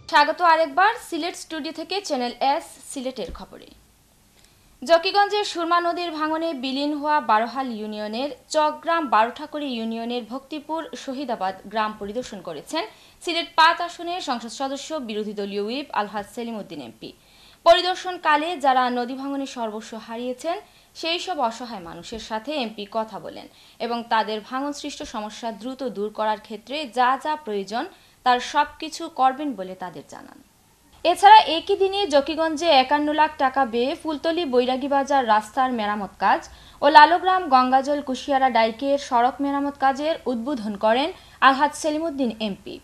স্বাগত আরেকবার সিলেট স্টুডিও থেকে চ্যানেল এস সিলেটের খবরে। জকিগঞ্জের সুরমা নদীর ভাঙনে বিলীন হওয়া বারোহাল ইউনিয়নের চকগ্রাম বারোঠাকুরি ইউনিয়নের ভক্তিপুর শহীদাবাদ গ্রাম পরিদর্শন করেছেন সিলেট ৫ আসনের সংসদ সদস্য বিরোধী দলীয় হুইপ আলহাজ সেলিম উদ্দিন এমপি। পরিদর্শনকালে যারা নদী ভাঙনে সর্বস্ব হারিয়েছেন সেই সব অসহায় মানুষের সাথে এমপি কথা বলেন এবং তাদের ভাঙনসৃষ্ট সমস্যা দ্রুত দূর করার ক্ষেত্রে যা যা প্রয়োজন তার সবকিছু করবেন বলে তাদের জানান। এছাড়া একই দিনে জকিগঞ্জে ৫১ লাখ টাকা ব্যয়ে ফুলতলী বৈরাগী বাজার রাস্তার মেরামত কাজ ও লালগ্রাম গঙ্গাজল কুশিয়ারা ডাইকের সড়ক মেরামত কাজের উদ্বোধন করেন আলহাজ সেলিম উদ্দিন এমপি।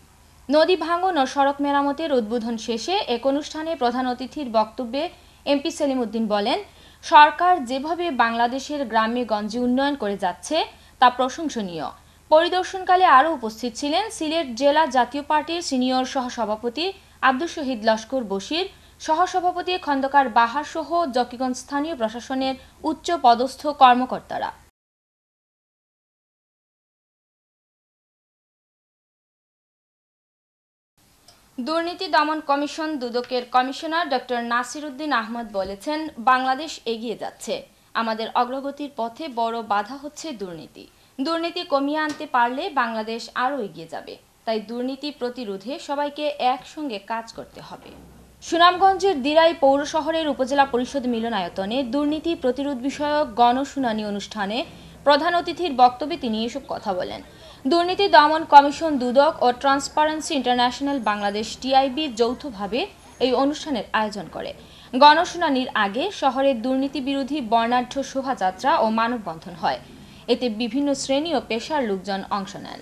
নদী ভাঙন ও সড়ক মেরামতের উদ্বোধন শেষে এক অনুষ্ঠানে প্রধান অতিথির বক্তব্যে এমপি সেলিম উদ্দিন বলেন, সরকার যেভাবে বাংলাদেশের গ্রামে গঞ্জে উন্নয়ন করে যাচ্ছে তা প্রশংসনীয়। পরিদর্শনকালে আরও উপস্থিত ছিলেন সিলেট জেলা জাতীয় পার্টির সিনিয়র সহসভাপতি আব্দুল শহীদ লস্কর বশির, সহসভাপতি খন্দকার বাহার সহ জকিগঞ্জ স্থানীয় প্রশাসনের উচ্চ পদস্থ কর্মকর্তারা। দুর্নীতি দমন কমিশন দুদকের কমিশনার ডক্টর নাসির উদ্দিন আহমদ বলেছেন, বাংলাদেশ এগিয়ে যাচ্ছে, আমাদের অগ্রগতির পথে বড় বাধা হচ্ছে দুর্নীতি। দুর্নীতি কমিয়ে আনতে পারলে বাংলাদেশ আরও এগিয়ে যাবে, তাই দুর্নীতি প্রতিরোধে সবাইকে একসঙ্গে কাজ করতে হবে। সুনামগঞ্জের দিরাই পৌর শহরের উপজেলা পরিষদ মিলনায়তনে দুর্নীতি প্রতিরোধ বিষয়ক গণশুনানি অনুষ্ঠানে প্রধান অতিথির বক্তব্যে তিনি এসব কথা বলেন। দুর্নীতি দমন কমিশন দুদক ও ট্রান্সপারেন্সি ইন্টারন্যাশনাল বাংলাদেশ টিআইবি যৌথভাবে এই অনুষ্ঠানের আয়োজন করে। গণশুনানির আগে শহরের দুর্নীতি বিরোধী বর্ণাঢ্য শোভাযাত্রা ও মানববন্ধন হয়। এতে বিভিন্ন শ্রেণী ও পেশার লোকজন অংশ নেন।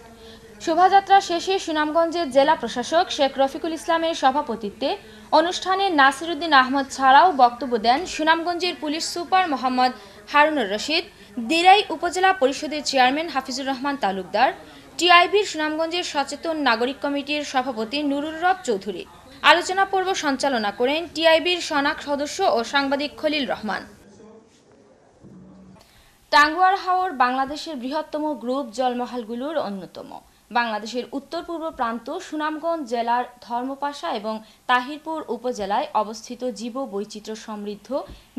শোভাযাত্রা শেষে সুনামগঞ্জের জেলা প্রশাসক শেখ রফিকুল ইসলামের সভাপতিত্বে অনুষ্ঠানে নাসির উদ্দিন আহমদ ছাড়াও বক্তব্য দেন সুনামগঞ্জের পুলিশ সুপার মোহাম্মদ হারুনুর রশিদ, দিরাই উপজেলা পরিষদের চেয়ারম্যান হাফিজুর রহমান তালুকদার, টিআইবির সুনামগঞ্জের সচেতন নাগরিক কমিটির সভাপতি নুরুল রব চৌধুরী। আলোচনা পর্ব সঞ্চালনা করেন টিআইবির সনাক সদস্য ও সাংবাদিক খলিল রহমান। টাঙ্গুয়ার হাওর বাংলাদেশের বৃহত্তম গ্রুপ জলমহালগুলোর অন্যতম। বাংলাদেশের উত্তর পূর্ব প্রান্ত সুনামগঞ্জ জেলার ধর্মপাশা এবং তাহিরপুর উপজেলায় অবস্থিত জীব বৈচিত্র্য সমৃদ্ধ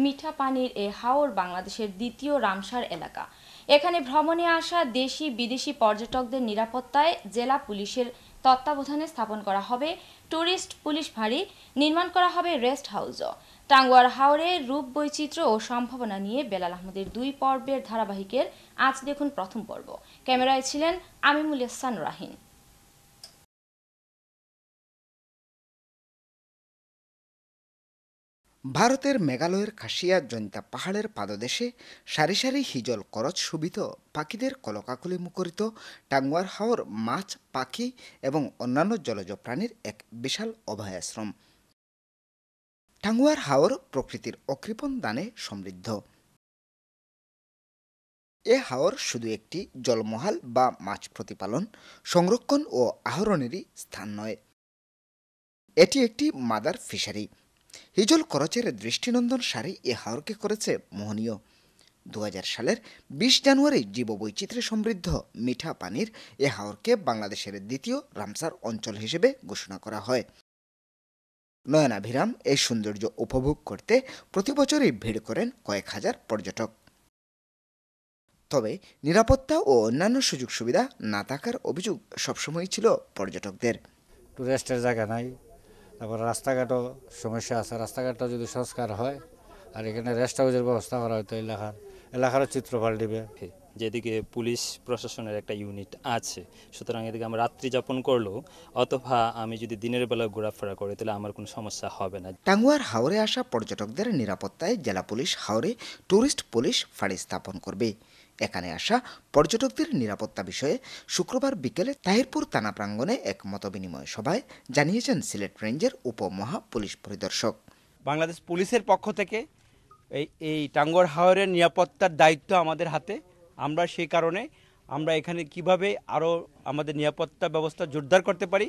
মিঠা পানির এ হাওর বাংলাদেশের দ্বিতীয় রামসার এলাকা। এখানে ভ্রমণে আসা দেশি বিদেশি পর্যটকদের নিরাপত্তায় জেলা পুলিশের তত্ত্বাবধানে স্থাপন করা হবে ট্যুরিস্ট পুলিশ ফাঁড়ি, নির্মাণ করা হবে রেস্ট হাউসও। টাঙ্গুয়ার হাওরের রূপ বৈচিত্র্য ও সম্ভাবনা নিয়ে বেলাল আহমদের 2 পর্বের ধারাবাহিকের আজ দেখুন প্রথম পর্ব। ক্যামেরায় ছিলেন আমিমুল ইহসান রাহিন। ভারতের মেঘালয়ের খাসিয়া জৈন্তা পাহাড়ের পাদদেশে সারি সারি হিজল করচ শোভিত পাখিদের কলকাকলি মুখরিত টাঙ্গুয়ার হাওর মাছ, পাখি এবং অন্যান্য জলজ প্রাণীর এক বিশাল অভয়াশ্রম। টাঙ্গুয়ার হাওর প্রকৃতির অকৃপণ দানে সমৃদ্ধ। এ হাওর শুধু একটি জলমহাল বা মাছ প্রতিপালন, সংরক্ষণ ও আহরণেরই স্থান নয়, এটি একটি মাদার ফিশারি। হিজল করচের দৃষ্টিনন্দন সারি এ হাওরকে করেছে মোহনীয়। 2000 সালের 20 জানুয়ারি জীববৈচিত্র্যে সমৃদ্ধ মিঠা পানির এ হাওরকে বাংলাদেশের দ্বিতীয় রামসার অঞ্চল হিসেবে ঘোষণা করা হয়। নয়নাভিরাম এই সৌন্দর্য উপভোগ করতে প্রতি বছরই ভিড় করেন কয়েক হাজার পর্যটক। তবে নিরাপত্তা ও অন্যান্য সুযোগ সুবিধা না থাকার অভিযোগ সবসময় ছিল পর্যটকদের। টুরিস্টের জায়গা নাই, তারপর রাস্তাঘাটও সমস্যা আছে, রাস্তাঘাটটা যদি সংস্কার হয় আর এখানে রেস্ট হাউসের ব্যবস্থা করা হয় তো এলাকারও চিত্র পাল্টিবে। যেদিকে পুলিশ প্রশাসনের একটা ইউনিট আছে, সুতরাং এদিকে আমরা রাত্রি যাপন করলেও অথবা আমি যদি দিনের বেলা ঘোরাফেরা করি তাহলে আমার কোনো সমস্যা হবে না। টাঙ্গুয়ার হাওরে আসা পর্যটকদের নিরাপত্তায় জেলা পুলিশ হাওরে ট্যুরিস্ট পুলিশ ফাঁড়ি স্থাপন করবে। এখানে আসা পর্যটকদের নিরাপত্তা বিষয়ে শুক্রবার বিকেলে তাহিরপুর থানা প্রাঙ্গণে এক মতবিনিময় সভায় জানিয়েছেন সিলেট রেঞ্জের উপমহা পুলিশ পরিদর্শক। বাংলাদেশ পুলিশের পক্ষ থেকে এই টাঙ্গুয়ার হাওরের নিরাপত্তার দায়িত্ব আমাদের হাতে। আমরা সেই কারণে আমরা এখানে কিভাবে আরও আমাদের নিরাপত্তা ব্যবস্থা জোরদার করতে পারি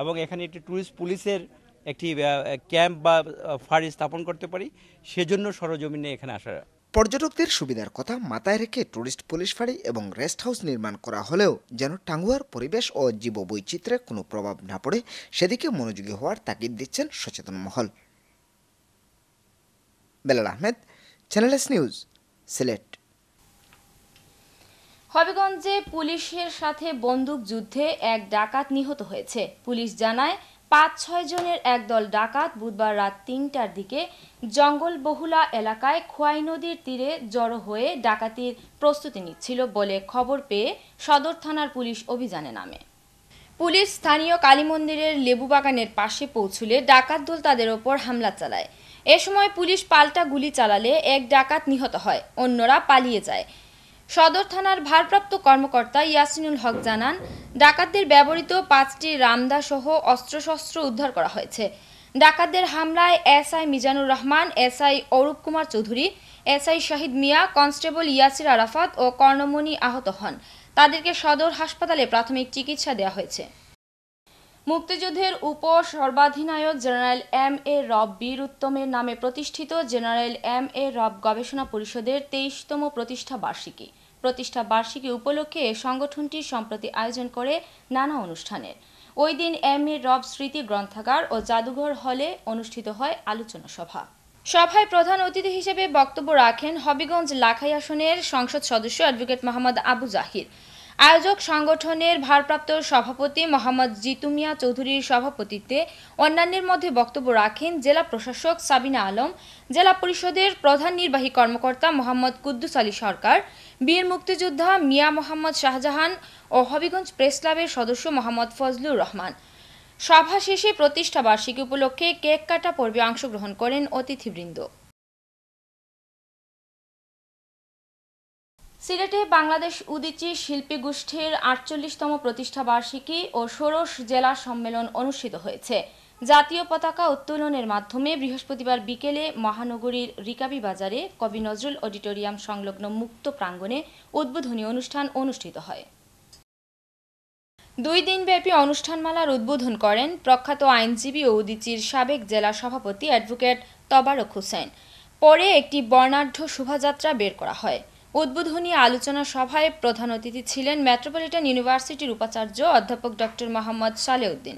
এবং এখানে একটি ট্যুরিস্ট পুলিশের একটি ক্যাম্প বা ফাঁড়ি স্থাপন করতে পারি, সেজন্য সরজমিনে এখানে আসা পর্যটকদের সুবিধার কথা মাথায় রেখে টুরিস্ট পুলিশ ফাঁড়ি এবং রেস্ট হাউস নির্মাণ করা হলেও যেন টাঙ্গুয়ার পরিবেশ ও জীববৈচিত্র্যে কোনো প্রভাব না পড়ে সেদিকে মনোযোগী হওয়ার তাগিদ দিচ্ছেন সচেতন মহল। Belal Ahmed, channel S news, Sylhet. হবিগঞ্জে পুলিশের সাথে বন্দুক যুদ্ধে এক ডাকাত নিহত হয়েছে। পুলিশ জানায় ৫-৬ জনের একদল ডাকাত বুধবার রাত ৩টার দিকে জঙ্গলবহুলা এলাকায় খোয়াই নদীর তীরে জড়ো হয়ে ডাকাতির প্রস্তুতি নিচ্ছিল বলে খবর পেয়ে সদর থানার পুলিশ অভিযানে নামে। পুলিশ স্থানীয় কালী মন্দিরের লেবু বাগানের পাশে পৌঁছলে ডাকাত দল তাদের ওপর হামলা চালায়। এ সময় পুলিশ পাল্টা গুলি চালালে এক ডাকাত নিহত হয়, অন্যরা পালিয়ে যায়। সদর থানার ভারপ্রাপ্ত কর্মকর্তা ইয়াসিনুল হক জানান, ডাকাতদের ব্যবহৃত ৫টি রামদা সহ অস্ত্রশস্ত্র উদ্ধার করা হয়েছে। ডাকাতদের হামলায় SI Mizanur Rahman, SI Arup Kumar Chowdhury, SI Shahid Mia, constable Yasir Arafat ও কর্ণমণি আহত হন। তাদেরকে সদর হাসপাতালে প্রাথমিক চিকিৎসা দেওয়া হয়েছে। মুক্তিযুদ্ধের উপ সর্বাধিনায়ক জেনারেল এম.এ. রব বীর উত্তমের নামে প্রতিষ্ঠিত জেনারেল এম.এ. রব গবেষণা পরিষদের ২৩তম প্রতিষ্ঠা বার্ষিকী উপলক্ষে সংগঠনটি সম্প্রতি আয়োজন করে নানা অনুষ্ঠানের। ওই দিন এম.এ. রব স্মৃতি গ্রন্থাগার ও জাদুঘর হলে অনুষ্ঠিত হয় আলোচনা সভা। সভায় প্রধান অতিথি হিসেবে বক্তব্য রাখেন হবিগঞ্জ লাখাই আসনের সংসদ সদস্য অ্যাডভোকেট মোহাম্মদ আবু জাহির। আয়োজক সংগঠনের ভারপ্রাপ্ত সভাপতি মোহাম্মদ জিতু মিয়া চৌধুরীর সভাপতিত্বে অন্যান্যের মধ্যে বক্তব্য রাখেন জেলা প্রশাসক সাবিনা আলম, জেলা পরিষদের প্রধান নির্বাহী কর্মকর্তা মোহাম্মদ কুদ্দুস আলী সরকার, বীর মুক্তিযোদ্ধা মিয়া মোহাম্মদ শাহজাহান ও হবিগঞ্জ প্রেস ক্লাবের সদস্য মোহাম্মদ ফজলুর রহমান। সভা শেষে প্রতিষ্ঠা বার্ষিকী উপলক্ষে কেক কাটা পর্বে অংশগ্রহণ করেন অতিথিবৃন্দ। সিলেটে বাংলাদেশ উদীচী শিল্পী গোষ্ঠীর ৪৮তম প্রতিষ্ঠা বার্ষিকী ও ষোড়শ জেলা সম্মেলন অনুষ্ঠিত হয়েছে। জাতীয় পতাকা উত্তোলনের মাধ্যমে বৃহস্পতিবার বিকেলে মহানগরীর রিকাবি বাজারে কবি নজরুল অডিটোরিয়াম সংলগ্ন মুক্ত প্রাঙ্গণে উদ্বোধনী অনুষ্ঠান অনুষ্ঠিত হয়। ২ দিনব্যাপী অনুষ্ঠানমালার উদ্বোধন করেন প্রখ্যাত আইনজীবী ও উদীচীর সাবেক জেলা সভাপতি অ্যাডভোকেট তবারক হোসেন। পরে একটি বর্ণাঢ্য শোভাযাত্রা বের করা হয়। উদ্বোধনী আলোচনা সভায় প্রধান অতিথি ছিলেন মেট্রোপলিটন ইউনিভার্সিটির উপাচার্য অধ্যাপক ডক্টর মোহাম্মদ সালেউদ্দিন।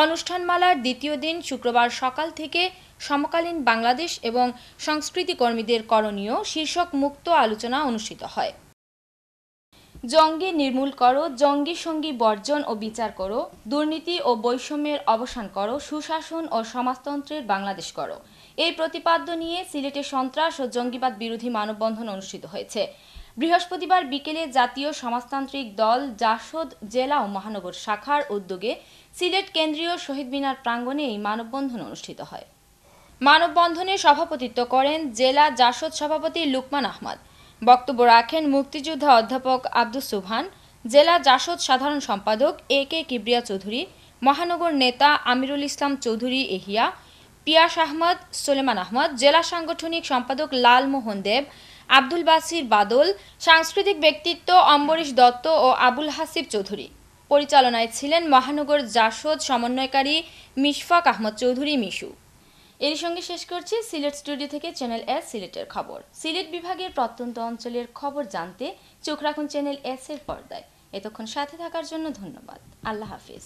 অনুষ্ঠানমালার দ্বিতীয় দিন শুক্রবার সকাল থেকে সমকালীন বাংলাদেশ এবং সংস্কৃতি কর্মীদের করণীয় শীর্ষক মুক্ত আলোচনা অনুষ্ঠিত হয়। জঙ্গি নির্মূল করো, জঙ্গি সঙ্গী বর্জন ও বিচার করো, দুর্নীতি ও বৈষম্যের অবসান করো, সুশাসন ও সমাজতন্ত্রের বাংলাদেশ করো, এই প্রতিপাদ্য নিয়ে সিলেটে সন্ত্রাস ও জঙ্গিবাদ বিরোধী মানববন্ধন অনুষ্ঠিত হয়েছে। বৃহস্পতিবার বিকেলে জাতীয় সমাজতান্ত্রিক দল জাসদ জেলা ও মহানগর শাখার উদ্যোগে সিলেট কেন্দ্রীয় শহীদ মিনার প্রাঙ্গণে এই মানববন্ধন অনুষ্ঠিত হয়। মানববন্ধনে সভাপতিত্ব করেন জেলা জাসদ সভাপতি লুকমান আহমদ। বক্তব্য রাখেন মুক্তিযোদ্ধা অধ্যাপক আব্দুস সুবহান, জেলা জাসদ সাধারণ সম্পাদক এ.কে. কিবরিয়া চৌধুরী, মহানগর নেতা আমিরুল ইসলাম চৌধুরী এহিয়া, পিয়াস আহমদ, সুলেমান আহমদ, জেলা সাংগঠনিক সম্পাদক লালমোহন দেব, আব্দুল বাসির বাদল, সাংস্কৃতিক ব্যক্তিত্ব অম্বরীশ দত্ত ও আবুল হাসিব চৌধুরী। পরিচালনায় ছিলেন মহানগর জাসদ সমন্বয়কারী মিশফাক আহমদ চৌধুরী মিশু। এর সঙ্গে শেষ করছি সিলেট স্টুডিও থেকে চ্যানেল এস সিলেটের খবর। সিলেট বিভাগের প্রত্যন্ত অঞ্চলের খবর জানতে চোখ রাখুন চ্যানেল এস এর পর্দায়। এতক্ষণ সাথে থাকার জন্য ধন্যবাদ। আল্লাহ হাফিজ।